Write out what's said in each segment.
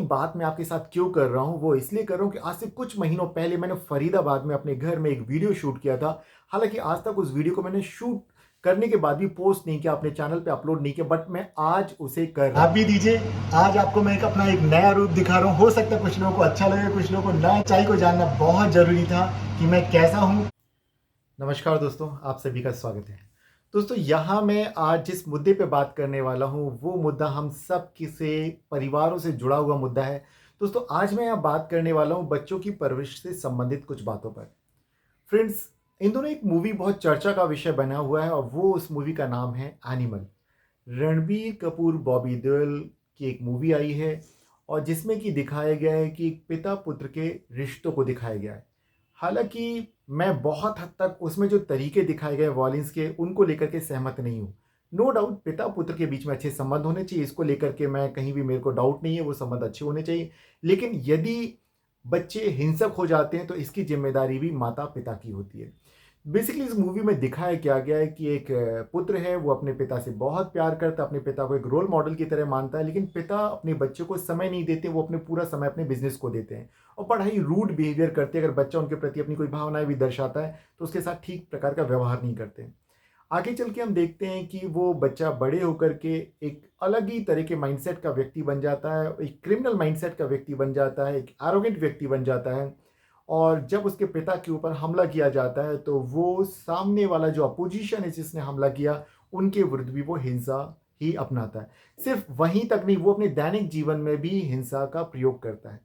बात मैं आपके साथ क्यों कर रहा हूँ, वो इसलिए कर रहा हूँ कि आज से कुछ महीनों पहले मैंने फरीदाबाद में अपने घर में एक वीडियो शूट किया था। हालाँकि आज तक उस वीडियो को मैंने शूट करने के बाद भी पोस्ट नहीं किया, अपने चैनल पे अपलोड नहीं किया, बट मैं आज उसे कर रहा हूँ। आप भी दीजिए। आज आपको मैं अपना एक नया रूप दिखा रहा हूँ। हो सकता है कुछ लोगों को अच्छा लगे, कुछ लोगों को ना। सच्चाई को जानना बहुत ज़रूरी था कि मैं कैसा हूँ। नमस्कार दोस्तों, आप सभी का स्वागत है। दोस्तों, यहाँ मैं आज जिस मुद्दे पे बात करने वाला हूँ, वो मुद्दा हम सब किसे परिवारों से जुड़ा हुआ मुद्दा है। दोस्तों, आज मैं यहाँ बात करने वाला हूँ बच्चों की परवरिश से संबंधित कुछ बातों पर। फ्रेंड्स, इन दोनों एक मूवी बहुत चर्चा का विषय बना हुआ है और वो उस मूवी का नाम है एनिमल। रणबीर कपूर, बॉबी देओल की एक मूवी आई है और जिसमें कि दिखाया गया है कि एक पिता पुत्र के रिश्तों को दिखाया गया है। हालाँकि मैं बहुत हद तक उसमें जो तरीके दिखाए गए वॉयलेंस के, उनको लेकर के सहमत नहीं हूँ। नो डाउट पिता पुत्र के बीच में अच्छे संबंध होने चाहिए, इसको लेकर के मैं कहीं भी, मेरे को डाउट नहीं है, वो संबंध अच्छे होने चाहिए। लेकिन यदि बच्चे हिंसक हो जाते हैं तो इसकी ज़िम्मेदारी भी माता-पिता की होती है। बेसिकली इस मूवी में दिखाया क्या गया है कि एक पुत्र है, वो अपने पिता से बहुत प्यार करता है, अपने पिता को एक रोल मॉडल की तरह मानता है, लेकिन पिता अपने बच्चे को समय नहीं देते, वो अपने पूरा समय अपने बिज़नेस को देते हैं और बड़ा ही रूड बिहेवियर करते हैं। अगर बच्चा उनके प्रति अपनी कोई भावनाएँ भी दर्शाता है, तो उसके साथ ठीक प्रकार का व्यवहार नहीं करते। आगे चल के हम देखते हैं कि वो बच्चा बड़े होकर के एक अलग ही तरह के माइंडसेट का व्यक्ति बन जाता है, एक क्रिमिनल माइंडसेट का व्यक्ति बन जाता है, एक एरोगेंट व्यक्ति बन जाता है। और जब उसके पिता के ऊपर हमला किया जाता है, तो वो सामने वाला जो अपोजिशन है जिसने हमला किया, उनके विरुद्ध भी वो हिंसा ही अपनाता है। सिर्फ वहीं तक नहीं, वो अपने दैनिक जीवन में भी हिंसा का प्रयोग करता है।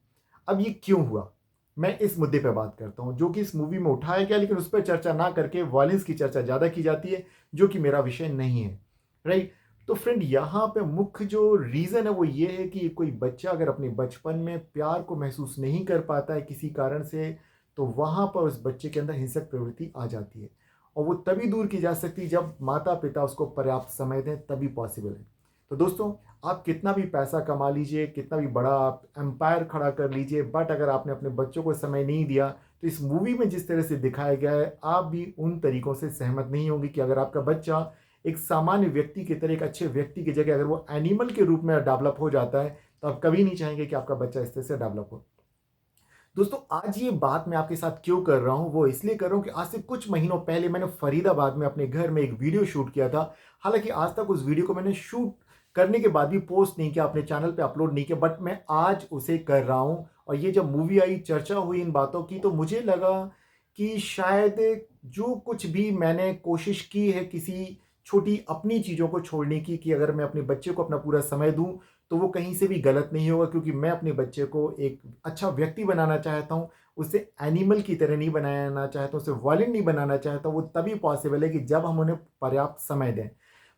अब ये क्यों हुआ? मैं इस मुद्दे पे बात करता हूँ, जो कि इस मूवी में उठाया गया, लेकिन उस पर चर्चा ना करके वॉयलेंस की चर्चा ज़्यादा की जाती है, जो कि मेरा विषय नहीं है, राइट? तो फ्रेंड, यहाँ पे मुख्य जो रीज़न है वो ये है कि कोई बच्चा अगर अपने बचपन में प्यार को महसूस नहीं कर पाता है किसी कारण से, तो वहाँ पर उस बच्चे के अंदर हिंसक प्रवृत्ति आ जाती है और वो तभी दूर की जा सकती है जब माता-पिता उसको पर्याप्त समय दें, तभी पॉसिबल है। तो दोस्तों, आप कितना भी पैसा कमा लीजिए, कितना भी बड़ा आप एम्पायर खड़ा कर लीजिए, बट अगर आपने अपने बच्चों को समय नहीं दिया, तो इस मूवी में जिस तरह से दिखाया गया है, आप भी उन तरीकों से सहमत नहीं होंगे कि अगर आपका बच्चा एक सामान्य व्यक्ति की तरह, एक अच्छे व्यक्ति की जगह अगर वो एनिमल के रूप में डेवलप हो जाता है, तो आप कभी नहीं चाहेंगे कि आपका बच्चा इस तरह से डेवलप हो। दोस्तों, आज ये बात मैं आपके साथ क्यों कर रहा हूँ, वो इसलिए कर रहा हूँ कि आज से कुछ महीनों पहले मैंने फरीदाबाद में अपने घर में एक वीडियो शूट किया था। हालाँकि आज तक उस वीडियो को मैंने शूट करने के बाद भी पोस्ट नहीं किया, अपने चैनल पे अपलोड नहीं किया, बट मैं आज उसे कर रहा हूँ। और ये जब मूवी आई, चर्चा हुई इन बातों की, तो मुझे लगा कि शायद जो कुछ भी मैंने कोशिश की है किसी छोटी अपनी चीज़ों को छोड़ने की, कि अगर मैं अपने बच्चे को अपना पूरा समय दूँ, तो वो कहीं से भी गलत नहीं होगा, क्योंकि मैं अपने बच्चे को एक अच्छा व्यक्ति बनाना चाहता हूँ, उसे एनिमल की तरह नहीं बनाना चाहता हूँ, उसे वायलेंट नहीं बनाना चाहता हूँ। वो तभी पॉसिबल है कि जब हम उन्हें पर्याप्त समय दें।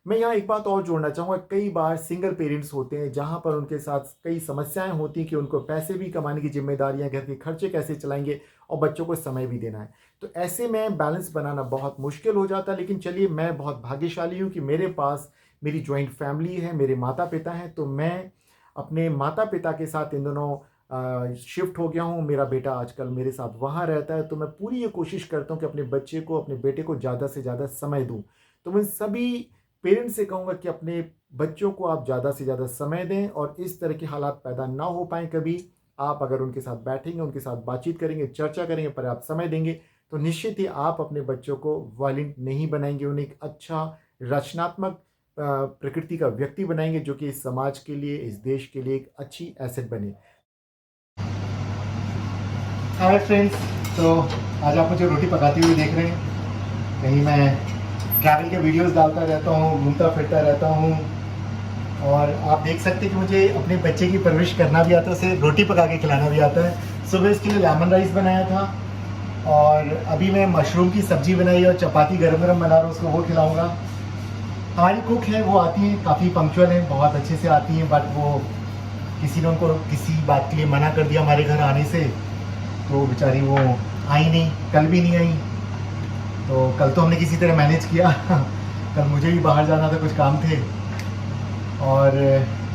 मैं यहाँ एक बात और जोड़ना चाहूँगा, कई बार सिंगल पेरेंट्स होते हैं जहाँ पर उनके साथ कई समस्याएँ होती हैं कि उनको पैसे भी कमाने की ज़िम्मेदारियाँ, घर के खर्चे कैसे चलाएँगे और बच्चों को समय भी देना है। तो ऐसे में बैलेंस बनाना बहुत मुश्किल हो जाता है, लेकिन चलिए, मैं बहुत भाग्यशाली हूँ कि मेरे पास मेरी जॉइंट फैमिली है, मेरे माता-पिता हैं, तो मैं अपने माता-पिता के साथ इन दिनों शिफ्ट हो गया हूँ। मेरा बेटा आजकल मेरे साथ वहाँ रहता है, तो मैं पूरी ये कोशिश करता हूँ कि अपने बच्चे को, अपने बेटे को ज़्यादा से ज़्यादा समय दूँ। तो मैं सभी पेरेंट्स से कहूँगा कि अपने बच्चों को आप ज़्यादा से ज़्यादा समय दें और इस तरह के हालात पैदा ना हो पाएँ कभी। आप अगर उनके साथ बैठेंगे, उनके साथ बातचीत करेंगे, चर्चा करेंगे, पर्याप्त समय देंगे, तो निश्चित ही आप अपने बच्चों को वायलेंट नहीं बनाएँगे, उन्हें एक अच्छा रचनात्मक प्रकृति का व्यक्ति बनाएँगे, जो कि इस समाज के लिए, इस देश के लिए एक अच्छी एसेट बने। हाय फ्रेंड्स, तो आज आप मुझे रोटी पकाते हुए देख रहे हैं। कहीं मैं ट्रैवल के वीडियोस डालता रहता हूँ, घूमता फिरता रहता हूँ, और आप देख सकते हैं कि मुझे अपने बच्चे की परवरिश करना भी आता है, उसे रोटी पका के खिलाना भी आता है। सुबह इसके लिए लेमन राइस बनाया था और अभी मैं मशरूम की सब्ज़ी बनाई और चपाती गरम गरम बना रहा हूँ, उसको वो खिलाऊँगा। हमारी कुक है, वो आती हैं, काफ़ी पंक्चुअल हैं, बहुत अच्छे से आती हैं, बट वो किसी ने उनको किसी बात के लिए मना कर दिया हमारे घर आने से, तो बेचारी वो आई नहीं, कल भी नहीं आई। तो कल तो हमने किसी तरह मैनेज किया कल मुझे भी बाहर जाना था, कुछ काम थे, और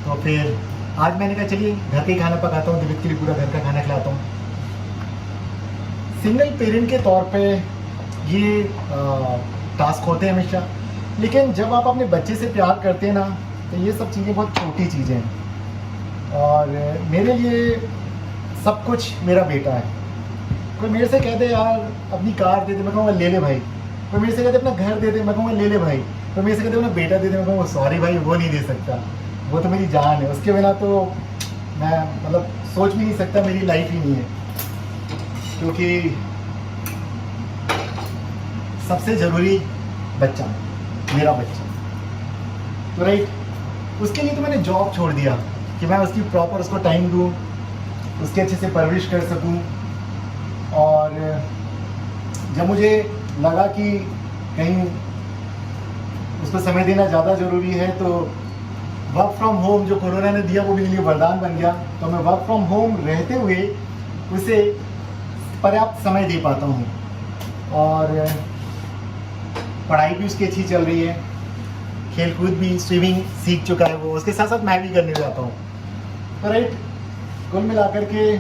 तो फिर आज मैंने कहा चलिए घर का ही खाना पकाता हूँ, दिवित के लिए पूरा घर का खाना खिलाता हूँ। सिंगल पेरेंट के तौर पे ये टास्क होते हैं हमेशा, लेकिन जब आप अपने बच्चे से प्यार करते हैं ना, तो ये सब चीज़ें बहुत छोटी चीज़ें हैं। और मेरे लिए सब कुछ मेरा बेटा है। कोई मेरे से कह दे यार अपनी कार दे दे, मैं कहूँगा ले ले भाई। कोई मेरे से कहते अपना घर दे दे, मैं कहूँगा ले ले भाई। कोई मेरे से कहते अपना बेटा दे दे, मैं कहूँगा सॉरी भाई वो नहीं दे सकता, वो तो मेरी जान है, उसके बिना तो मैं मतलब सोच भी नहीं सकता, मेरी लाइफ ही नहीं है। क्योंकि सबसे ज़रूरी बच्चा, मेरा बच्चा। तो राइट, उसके लिए तो मैंने जॉब छोड़ दिया कि मैं उसकी प्रॉपर उसको टाइम दूँ, उसके अच्छे से परवरिश कर सकूँ। और जब मुझे लगा कि कहीं उसको समय देना ज़्यादा ज़रूरी है, तो वर्क फ्रॉम होम जो कोरोना ने दिया वो मेरे लिए वरदान बन गया। तो मैं वर्क फ्रॉम होम रहते हुए उसे पर्याप्त समय दे पाता हूँ। और पढ़ाई भी उसकी अच्छी चल रही है, खेलकूद भी, स्विमिंग सीख चुका है वो, उसके साथ साथ मैं भी करने जाता हूँ। तो राइट, कुल मिलाकर के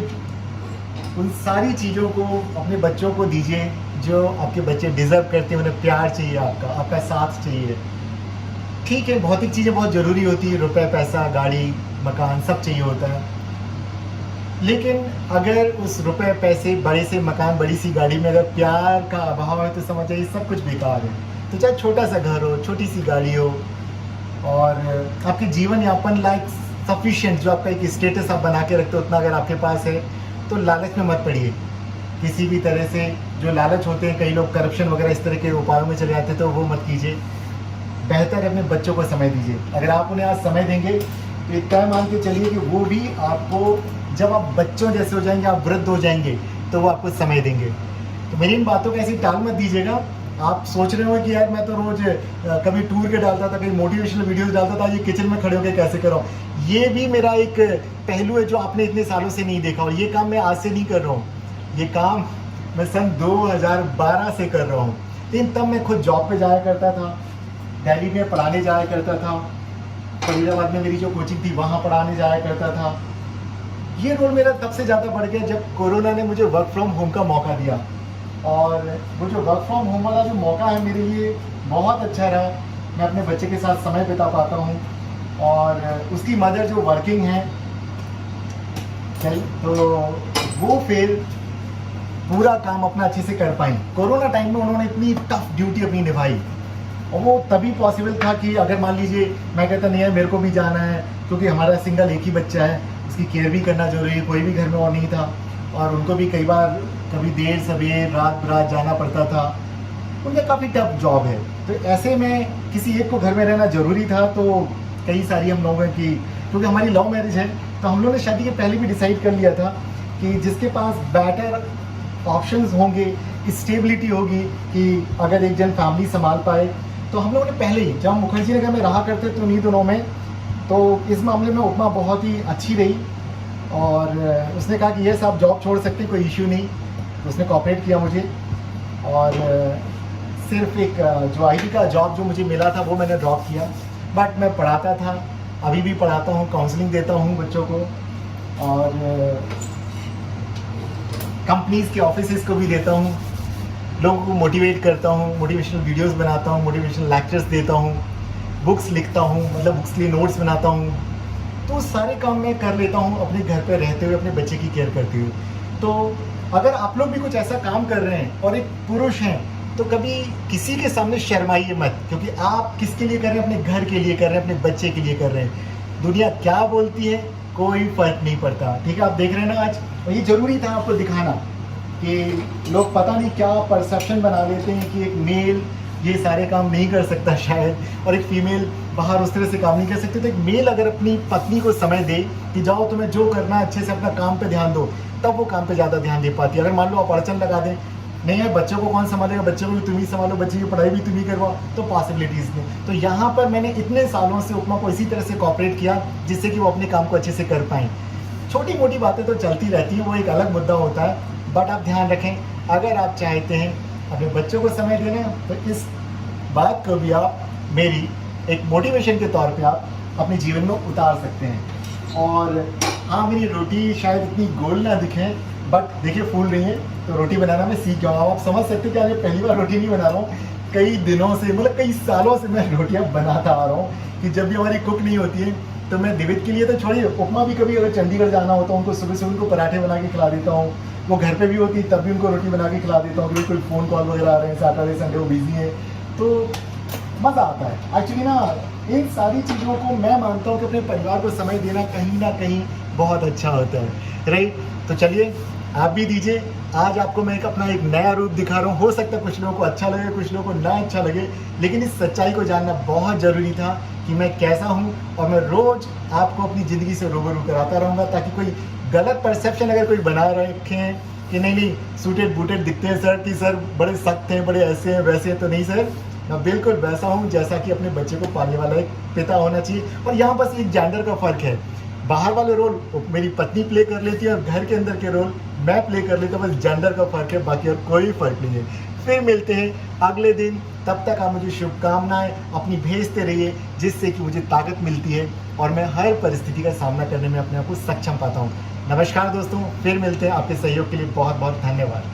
उन सारी चीज़ों को अपने बच्चों को दीजिए जो आपके बच्चे डिज़र्व करते हैं। उन्हें प्यार चाहिए, आपका साथ चाहिए। ठीक है, भौतिक चीज़ें बहुत ज़रूरी होती है, रुपए, पैसा, गाड़ी, मकान सब चाहिए होता है। लेकिन अगर उस रुपए, पैसे, बड़े से मकान, बड़ी सी गाड़ी में अगर प्यार का अभाव है तो समझ जाइए सब कुछ बेकार है। तो चाहे छोटा सा घर हो, छोटी सी गाड़ी हो, और आपके जीवन यापन लाइक सफिशिएंट जो आपका एक स्टेटस आप बना के रखते हो उतना अगर आपके पास है, तो लालच में मत पड़िए किसी भी तरह से। जो लालच होते हैं, कई लोग करप्शन वगैरह इस तरह के उपायों में चले जाते हैं, तो वो मत कीजिए। बेहतर है अपने बच्चों को समय दीजिए। अगर आप उन्हें आज समय देंगे तो एक तय मान के चलिए कि वो भी आपको, जब आप बच्चों जैसे हो जाएंगे, आप वृद्ध हो जाएंगे, तो वो आपको समय देंगे। तो मेरी इन बातों को ऐसी टाल मत दीजिएगा। आप सोच रहे हो कि यार मैं तो रोज कभी टूर के डालता था, कभी मोटिवेशनल वीडियोस डालता था, ये किचन में खड़े होकर कैसे कर रहा हूँ। ये भी मेरा एक पहलू है जो आपने इतने सालों से नहीं देखा। और ये काम मैं आज से नहीं कर रहा हूँ, ये काम मैं सन 2012 से कर रहा हूँ। लेकिन तब मैं खुद जॉब पे जाया करता था, दिल्ली में पढ़ाने जाया करता था, फरीदाबाद में मेरी जो कोचिंग थी वहाँ पढ़ाने जाया करता था। ये रोल मेरा तब से ज़्यादा बढ़ गया जब कोरोना ने मुझे वर्क फ्रॉम होम का मौका दिया। और वो जो वर्क फ्रॉम होम वाला जो मौका है मेरे लिए बहुत अच्छा रहा। मैं अपने बच्चे के साथ समय बिता पाता हूँ, और उसकी मदर जो वर्किंग है, तो वो फिर पूरा काम अपना अच्छे से कर पाई। कोरोना टाइम में उन्होंने इतनी टफ ड्यूटी अपनी निभाई, और वो तभी पॉसिबल था कि अगर मान लीजिए मैं कहता नहीं है मेरे को भी जाना है, क्योंकि हमारा सिंगल एक ही बच्चा है, उसकी केयर भी करना जरूरी है, कोई भी घर में और नहीं था, और उनको भी कई बार कभी देर सवेर रात जाना पड़ता था। उनका काफ़ी टफ जॉब है। तो ऐसे में किसी एक को घर में रहना ज़रूरी था। तो कई सारी हम लोगों की, क्योंकि हमारी लव मैरिज है, तो हम लोगों ने शादी के पहले भी डिसाइड कर लिया था कि जिसके पास बेटर ऑप्शंस होंगे, स्टेबिलिटी होगी कि अगर एक जन फैमिली संभाल पाए, तो हम लोगों ने पहले ही, जब हम मुखर्जी नगर में रहा करते तो उन्हीं दिनों में, तो इस मामले में उपमा बहुत ही अच्छी रही। और उसने कहा कि यस आप जॉब छोड़ सकते हैं, कोई इश्यू नहीं। तो उसने कोऑपरेट किया मुझे, और सिर्फ एक जो आईटी का जॉब जो मुझे मिला था वो मैंने ड्रॉप किया। बट मैं पढ़ाता था, अभी भी पढ़ाता हूँ, काउंसलिंग देता हूँ बच्चों को, और कंपनीज़ के ऑफिसेस को भी देता हूँ, लोगों को मोटिवेट करता हूँ, मोटिवेशनल वीडियोस बनाता हूँ, मोटिवेशनल लेक्चर्स देता हूँ, बुक्स लिखता हूँ, मतलब बुक्स के लिए नोट्स बनाता हूँ। तो सारे काम मैं कर लेता हूँ अपने घर पे रहते हुए, अपने बच्चे की केयर करते हुए। तो अगर आप लोग भी कुछ ऐसा काम कर रहे हैं और एक पुरुष हैं, तो कभी किसी के सामने शर्माइए मत, क्योंकि आप किसके लिए कर रहे हैं? अपने घर के लिए कर रहे हैं, अपने बच्चे के लिए कर रहे हैं। दुनिया क्या बोलती है कोई फर्क नहीं पड़ता। ठीक है, आप देख रहे हैं ना आज, और ये ज़रूरी था आपको दिखाना कि लोग पता नहीं क्या परसेप्शन बना लेते हैं कि एक मेल ये सारे काम नहीं कर सकता शायद, और एक फीमेल बाहर उस तरह से काम नहीं कर सकती। तो एक मेल अगर अपनी पत्नी को समय दे कि जाओ तुम्हें जो करना है अच्छे से अपना काम पे ध्यान दो, तब वो काम पे ज़्यादा ध्यान दे पाती है। अगर मान लो आप अड़चन लगा दें, नहीं है बच्चों को कौन संभालेगा, बच्चों को भी तुम ही संभालो, बच्चे की पढ़ाई भी तुम ही करवाओ, तो पॉसिबिलिटीज़ नहीं। तो यहाँ पर मैंने इतने सालों से उपमा को इसी तरह से कॉपरेट किया जिससे कि वो अपने काम को अच्छे से कर पाएँ। छोटी मोटी बातें तो चलती रहती हैं, वो एक अलग मुद्दा होता है। बट आप ध्यान रखें, अगर आप चाहते हैं अपने बच्चों को समय देना, तो इस बात को भी आप मेरी एक मोटिवेशन के तौर पे आप अपने जीवन में उतार सकते हैं। और हाँ, मेरी रोटी शायद इतनी गोल ना दिखे, बट देखिए फूल रही है, तो रोटी बनाना मैं सीख गया हूँ। आप समझ सकते हैं कि आज मैं पहली बार रोटी नहीं बना रहा हूँ, कई दिनों से, मतलब कई सालों से मैं रोटियाँ बनाता आ रहा हूँ कि जब भी हमारी कुक नहीं होती है तो मैं दिवित के लिए तो छोड़िए, उपमा भी कभी अगर चंडीगढ़ जाना होता है उनको सुबह सुबह उनको पराठे बना के खिला देता हूँ। वो घर पे भी होती तब भी उनको रोटी बना के खिला देता हूँ, क्योंकि कोई फ़ोन कॉल वगैरह आ रहे हैं, सैटरडे संडे वो बिजी है, तो मज़ा आता है। एक्चुअली ना इन सारी चीज़ों को मैं मानता हूँ कि अपने परिवार को समय देना कहीं ना कहीं बहुत अच्छा होता है, राइट। तो चलिए आप भी दीजिए। आज आपको मैं अपना एक नया रूप दिखा रहा हूँ। हो सकता है कुछ लोगों को अच्छा लगे, कुछ लोगों को ना अच्छा लगे, लेकिन इस सच्चाई को जानना बहुत ज़रूरी था कि मैं कैसा हूँ, और मैं रोज़ आपको अपनी ज़िंदगी से रूबरू कराता रहूँगा, ताकि कोई गलत परसेप्शन अगर कोई बना रखे कि नहीं सूटेड बूटेड दिखते हैं सर, कि सर बड़े सख्त हैं, बड़े ऐसे हैं वैसे हैं, तो नहीं सर, मैं बिल्कुल वैसा हूँ जैसा कि अपने बच्चे को पालने वाला एक पिता होना चाहिए। और यहाँ बस एक जेंडर का फ़र्क है, बाहर वाले रोल मेरी पत्नी प्ले कर लेती है और घर के अंदर के रोल मैं प्ले कर लेता हूँ, बस जेंडर का फ़र्क है, बाकी और कोई फ़र्क नहीं है। फिर मिलते हैं अगले दिन, तब तक आप मुझे शुभकामनाएं अपनी भेजते रहिए, जिससे कि मुझे ताकत मिलती है और मैं हर परिस्थिति का सामना करने में अपने आप को सक्षम पाता हूँ। नमस्कार दोस्तों, फिर मिलते हैं। आपके सहयोग के लिए बहुत बहुत धन्यवाद।